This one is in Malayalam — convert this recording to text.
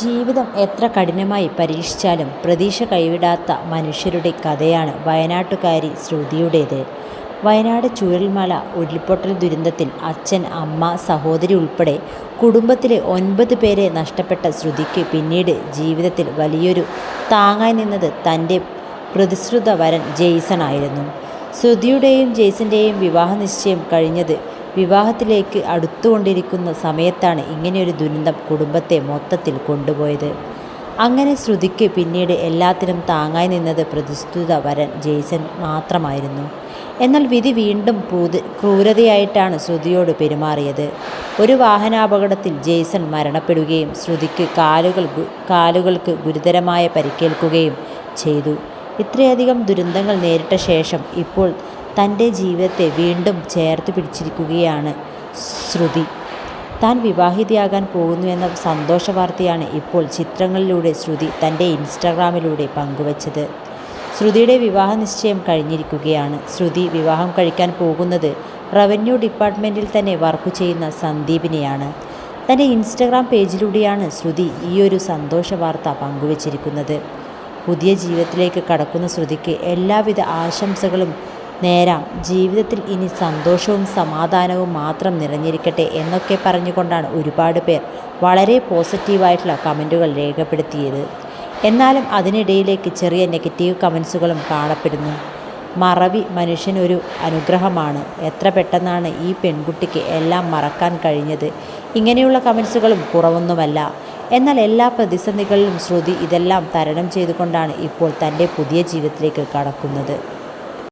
ജീവിതം എത്ര കഠിനമായി പരീക്ഷിച്ചാലും പ്രതീക്ഷ കൈവിടാത്ത മനുഷ്യരുടെ കഥയാണ് വയനാട്ടുകാരി ശ്രുതിയുടേത്. വയനാട് ചൂരൽമല ഉരുൾപൊട്ടൽ ദുരന്തത്തിൽ അച്ഛൻ, അമ്മ, സഹോദരി ഉൾപ്പെടെ കുടുംബത്തിലെ 9 പേരെ നഷ്ടപ്പെട്ട ശ്രുതിക്ക് പിന്നീട് ജീവിതത്തിൽ വലിയൊരു താങ്ങായി നിന്നത് തൻ്റെ പ്രതിശ്രുത വരൻ ജെയ്സണായിരുന്നു. ശ്രുതിയുടെയും ജെയ്സൻ്റെയും വിവാഹ നിശ്ചയം കഴിഞ്ഞത് വിവാഹത്തിലേക്ക് അടുത്തുകൊണ്ടിരിക്കുന്ന സമയത്താണ് ഇങ്ങനെയൊരു ദുരന്തം കുടുംബത്തെ മൊത്തത്തിൽ കൊണ്ടുപോയത്. അങ്ങനെ ശ്രുതിക്ക് പിന്നീട് എല്ലാത്തിനും താങ്ങായി നിന്നത് പ്രതിശ്രുത വരൻ ജെയ്സൺ മാത്രമായിരുന്നു. എന്നാൽ വിധി വീണ്ടും ക്രൂരതയായിട്ടാണ് ശ്രുതിയോട് പെരുമാറിയത്. ഒരു വാഹനാപകടത്തിൽ ജെയ്സൺ മരണപ്പെടുകയും ശ്രുതിക്ക് കാലുകൾക്ക് ഗുരുതരമായ പരിക്കേൽക്കുകയും ചെയ്തു. ഇത്രയധികം ദുരന്തങ്ങൾ നേരിട്ട ശേഷം ഇപ്പോൾ തൻ്റെ ജീവിതത്തെ വീണ്ടും ചേർത്ത് പിടിച്ചിരിക്കുകയാണ് ശ്രുതി. താൻ വിവാഹിതയാകാൻ പോകുന്നു എന്ന സന്തോഷ വാർത്തയാണ് ഇപ്പോൾ ചിത്രങ്ങളിലൂടെ ശ്രുതി തൻ്റെ ഇൻസ്റ്റഗ്രാമിലൂടെ പങ്കുവച്ചത്. ശ്രുതിയുടെ വിവാഹ നിശ്ചയം കഴിഞ്ഞിരിക്കുകയാണ്. ശ്രുതി വിവാഹം കഴിക്കാൻ പോകുന്നത് റവന്യൂ ഡിപ്പാർട്ട്മെൻറ്റിൽ തന്നെ വർക്ക് ചെയ്യുന്ന സന്ദീപിനെയാണ്. തൻ്റെ ഇൻസ്റ്റഗ്രാം പേജിലൂടെയാണ് ശ്രുതി ഈയൊരു സന്തോഷ വാർത്ത പങ്കുവച്ചിരിക്കുന്നത്. പുതിയ ജീവിതത്തിലേക്ക് കടക്കുന്ന ശ്രുതിക്ക് എല്ലാവിധ ആശംസകളും നേരാം. ജീവിതത്തിൽ ഇനി സന്തോഷവും സമാധാനവും മാത്രം നിറഞ്ഞിരിക്കട്ടെ എന്നൊക്കെ പറഞ്ഞുകൊണ്ടാണ് ഒരുപാട് പേർ വളരെ പോസിറ്റീവായിട്ടുള്ള കമൻറ്റുകൾ രേഖപ്പെടുത്തിയത്. എന്നാലും അതിനിടയിലേക്ക് ചെറിയ നെഗറ്റീവ് കമൻസുകളും കാണപ്പെടുന്നു. മറവി മനുഷ്യനൊരു അനുഗ്രഹമാണ്. എത്ര പെട്ടെന്നാണ് ഈ പെൺകുട്ടിക്ക് എല്ലാം മറക്കാൻ കഴിഞ്ഞത്. ഇങ്ങനെയുള്ള കമൻസുകളും കുറവൊന്നുമല്ല. എന്നാൽ എല്ലാ പ്രതിസന്ധികളിലും ശ്രുതി ഇതെല്ലാം തരണം ചെയ്തുകൊണ്ടാണ് ഇപ്പോൾ തൻ്റെ പുതിയ ജീവിതത്തിലേക്ക് കടക്കുന്നത്.